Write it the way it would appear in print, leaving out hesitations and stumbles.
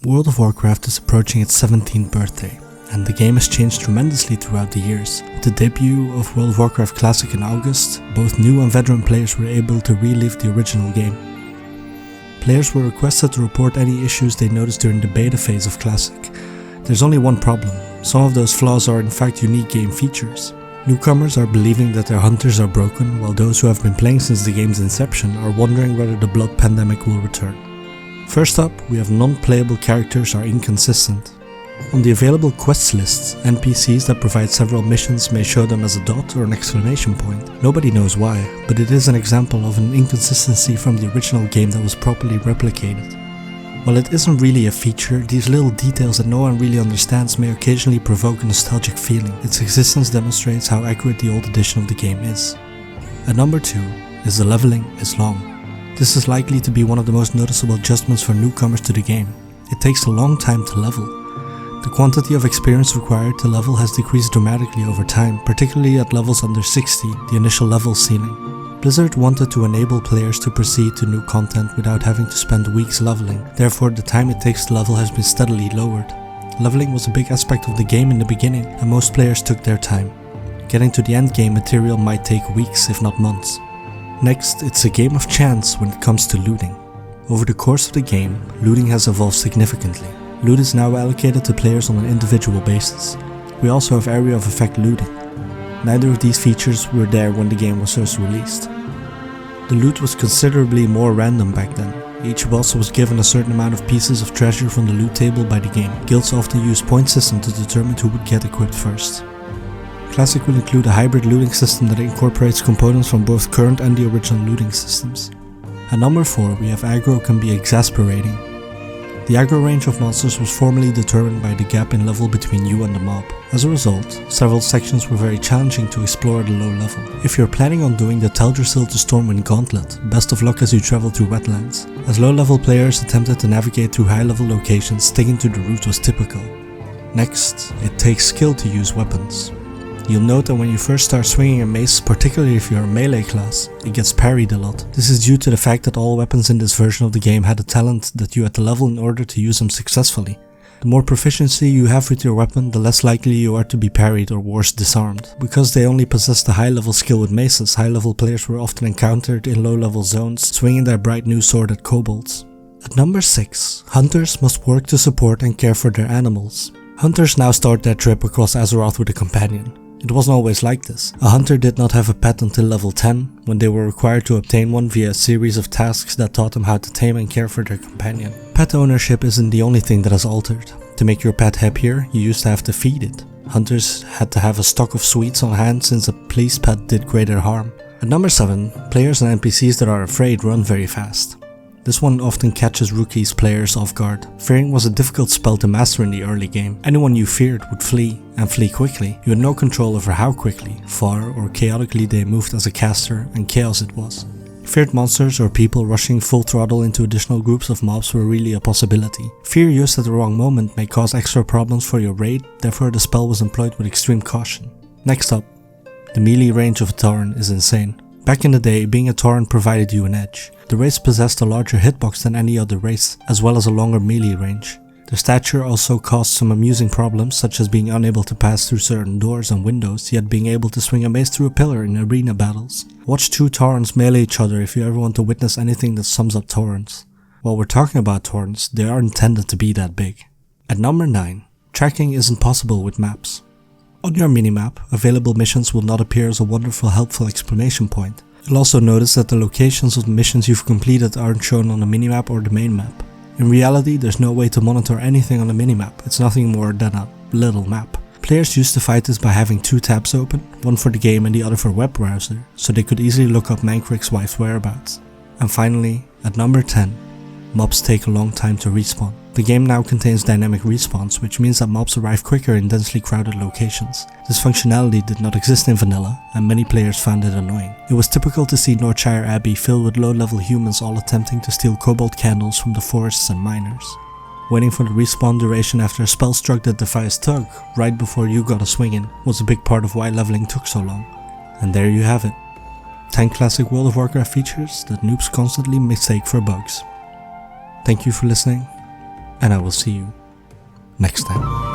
World of Warcraft is approaching its 17th birthday, and the game has changed tremendously throughout the years. With the debut of World of Warcraft Classic in August, both new and veteran players were able to relive the original game. Players were requested to report any issues they noticed during the beta phase of Classic. There's only one problem: some of those flaws are in fact unique game features. Newcomers are believing that their hunters are broken, while those who have been playing since the game's inception are wondering whether the blood pandemic will return. First up, we have non-playable characters are inconsistent. On the available quests lists, NPCs that provide several missions may show them as a dot or an exclamation point. Nobody knows why, but it is an example of an inconsistency from the original game that was properly replicated. While it isn't really a feature, these little details that no one really understands may occasionally provoke a nostalgic feeling. Its existence demonstrates how accurate the old edition of the game is. At number 2 is the leveling is long. This is likely to be one of the most noticeable adjustments for newcomers to the game. It takes a long time to level. The quantity of experience required to level has decreased dramatically over time, particularly at levels under 60, the initial level ceiling. Blizzard wanted to enable players to proceed to new content without having to spend weeks leveling, therefore the time it takes to level has been steadily lowered. Leveling was a big aspect of the game in the beginning, and most players took their time. Getting to the end game material might take weeks if not months. Next, it's a game of chance when it comes to looting. Over the course of the game, looting has evolved significantly. Loot is now allocated to players on an individual basis. We also have area of effect looting. Neither of these features were there when the game was first released. The loot was considerably more random back then. Each boss was given a certain amount of pieces of treasure from the loot table by the game. Guilds often use point system to determine who would get equipped first. Classic will include a hybrid looting system that incorporates components from both current and the original looting systems. At number 4 we have aggro can be exasperating. The aggro range of monsters was formally determined by the gap in level between you and the mob. As a result, several sections were very challenging to explore at a low level. If you're planning on doing the Teldrassil to Stormwind Gauntlet, best of luck as you travel through wetlands. As low level players attempted to navigate through high level locations, sticking to the route was typical. Next, it takes skill to use weapons. You'll note that when you first start swinging a mace, particularly if you're a melee class, it gets parried a lot. This is due to the fact that all weapons in this version of the game had a talent that you had to level in order to use them successfully. The more proficiency you have with your weapon, the less likely you are to be parried or worse disarmed. Because they only possessed a high level skill with maces, high level players were often encountered in low level zones, swinging their bright new sword at kobolds. At number 6, hunters must work to support and care for their animals. Hunters now start their trip across Azeroth with a companion. It wasn't always like this. A hunter did not have a pet until level 10, when they were required to obtain one via a series of tasks that taught them how to tame and care for their companion. Pet ownership isn't the only thing that has altered. To make your pet happier, you used to have to feed it. Hunters had to have a stock of sweets on hand since a pleased pet did greater harm. At number 7, players and NPCs that are afraid run very fast. This one often catches rookies players off guard. Fearing was a difficult spell to master in the early game. Anyone you feared would flee, and flee quickly. You had no control over how quickly, far or chaotically they moved as a caster, and chaos it was. Feared monsters or people rushing full throttle into additional groups of mobs were really a possibility. Fear used at the wrong moment may cause extra problems for your raid, therefore the spell was employed with extreme caution. Next up, the melee range of a Tauren is insane. Back in the day, being a Tauren provided you an edge. The race possessed a larger hitbox than any other race, as well as a longer melee range. Their stature also caused some amusing problems, such as being unable to pass through certain doors and windows, yet being able to swing a mace through a pillar in arena battles. Watch two Taurens melee each other if you ever want to witness anything that sums up Taurens. While we're talking about Taurens, they are intended to be that big. At number 9, tracking isn't possible with maps. On your minimap, available missions will not appear as a wonderful helpful exclamation point. You'll also notice that the locations of the missions you've completed aren't shown on the minimap or the main map. In reality, there's no way to monitor anything on the minimap, it's nothing more than a little map. Players used to fight this by having 2 tabs open, one for the game and the other for web browser, so they could easily look up Mankrik's wife's whereabouts. And finally, at number 10, mobs take a long time to respawn. The game now contains dynamic respawns, which means that mobs arrive quicker in densely crowded locations. This functionality did not exist in vanilla, and many players found it annoying. It was typical to see Northshire Abbey filled with low-level humans all attempting to steal cobalt candles from the forests and miners. Waiting for the respawn duration after a spell struck that defies Tug, right before you got a swing in, was a big part of why leveling took so long. And there you have it. 10 classic World of Warcraft features that noobs constantly mistake for bugs. Thank you for listening. and I will see you next time.